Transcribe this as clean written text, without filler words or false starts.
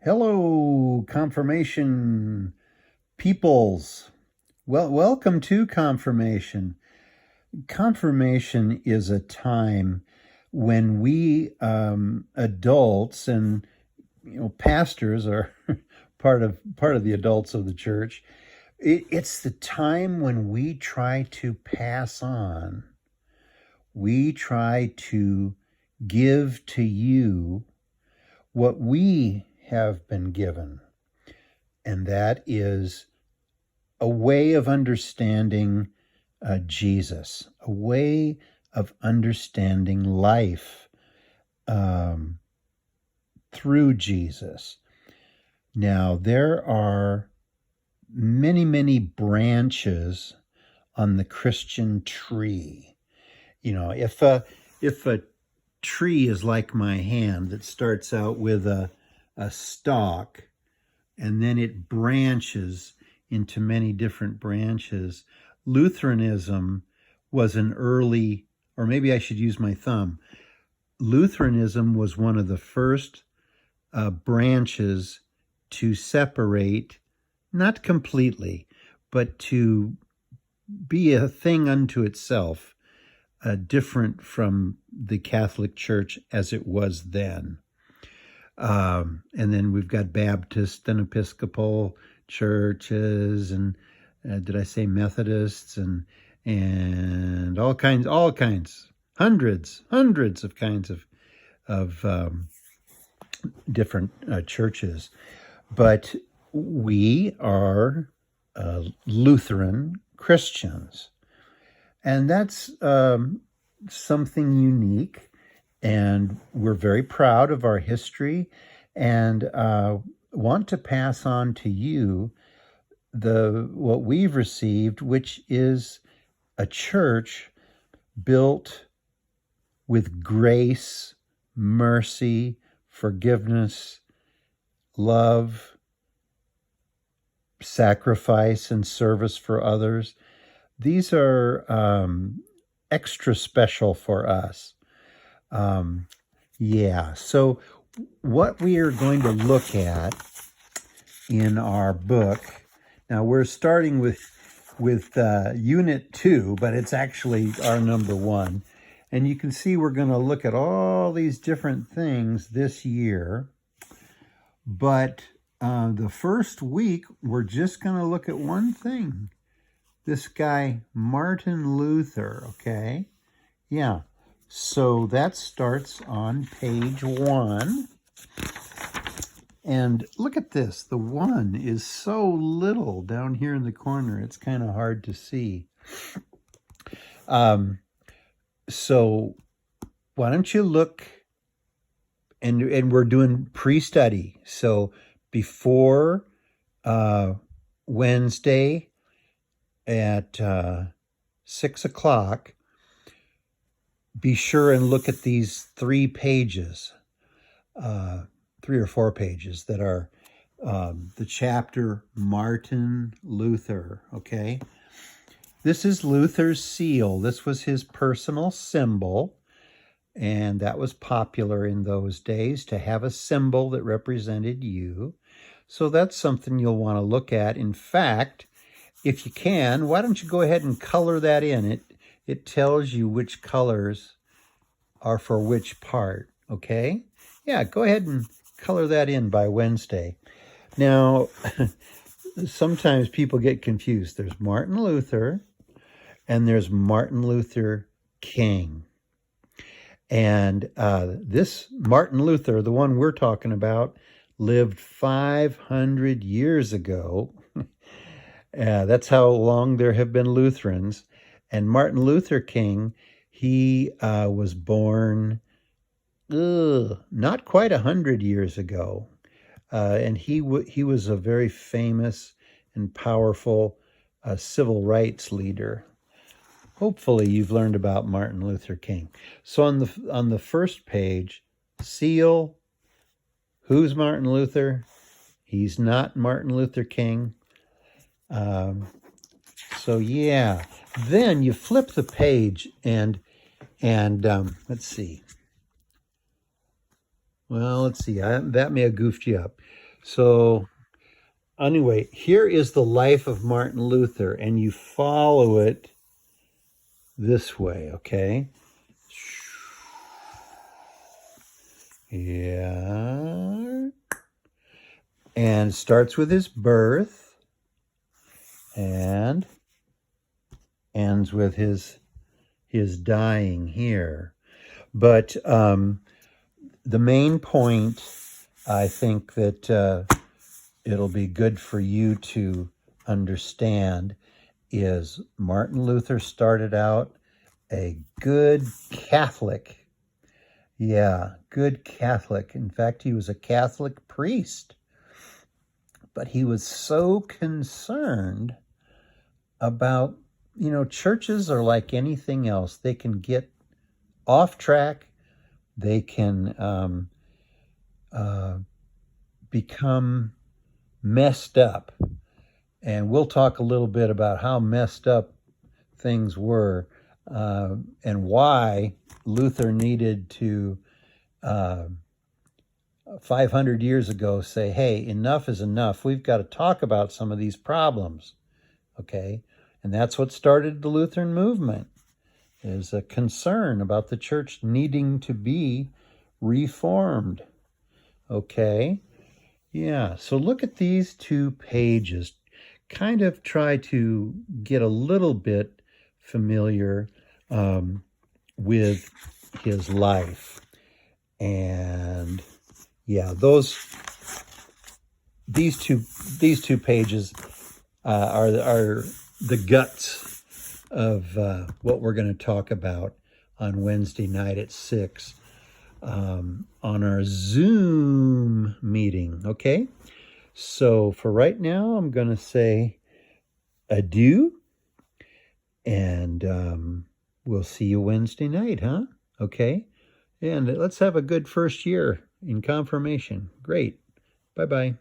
Hello, confirmation peoples. Well, welcome to confirmation. Confirmation is a time when we adults and pastors are part of the adults of the church. It's the time when we try to pass on. We try to give to you what we have been given, and that is a way of understanding Jesus, a way of understanding life through Jesus. Now, there are many, many branches on the Christian tree. If a tree is like my hand that starts out with a stalk and then it branches into many different branches. Lutheranism was an early, or maybe I should use my thumb. Lutheranism was one of the first branches to separate, not completely, but to be a thing unto itself, different from the Catholic Church as it was then. And then we've got Baptist and Episcopal churches, and did I say Methodists, and all kinds, hundreds of kinds of different churches. But we are Lutheran Christians, and that's something unique. And we're very proud of our history and want to pass on to you what we've received, which is a church built with grace, mercy, forgiveness, love, sacrifice, and service for others. These are extra special for us. So what we are going to look at in our book, now we're starting with Unit 2, but it's actually our number 1. And you can see we're going to look at all these different things this year. But the first week, we're just going to look at one thing. This guy, Martin Luther, okay? Yeah. So that starts on page 1. And look at this. The 1 is so little down here in the corner. It's kind of hard to see. So why don't you look, and we're doing pre-study. So before Wednesday at 6 o'clock, be sure and look at these 3 pages, 3 or 4 pages that are the chapter Martin Luther, okay? This is Luther's seal. This was his personal symbol, and that was popular in those days, to have a symbol that represented you. So that's something you'll want to look at. In fact, if you can, why don't you go ahead and color that in? It tells you which colors are for which part, okay? Yeah, go ahead and color that in by Wednesday. Now, sometimes people get confused. There's Martin Luther and there's Martin Luther King. And this Martin Luther, the one we're talking about, lived 500 years ago. That's how long there have been Lutherans. And Martin Luther King, he was born not quite 100 years ago. And he was a very famous and powerful civil rights leader. Hopefully you've learned about Martin Luther King. So on the first page, seal, who's Martin Luther? He's not Martin Luther King. So yeah, then you flip the page and let's see. Well, let's see. That may have goofed you up. So anyway, here is the life of Martin Luther, and you follow it this way, okay? Yeah. And starts with his birth and ends with his dying here. But the main point, I think that it'll be good for you to understand, is Martin Luther started out a good Catholic. Yeah, good Catholic. In fact, he was a Catholic priest. But he was so concerned about, churches are like anything else. They can get off track. They can become messed up. And we'll talk a little bit about how messed up things were and why Luther needed to, 500 years ago, say, hey, enough is enough. We've got to talk about some of these problems, okay? And that's what started the Lutheran movement, is a concern about the church needing to be reformed, okay? Yeah, so look at these 2 pages. Kind of try to get a little bit familiar with his life. And yeah, these two pages are the guts of what we're going to talk about on Wednesday night at 6 on our Zoom meeting. Okay, so for right now, I'm going to say adieu, and we'll see you Wednesday night, huh? Okay, and let's have a good first year in confirmation. Great. Bye-bye.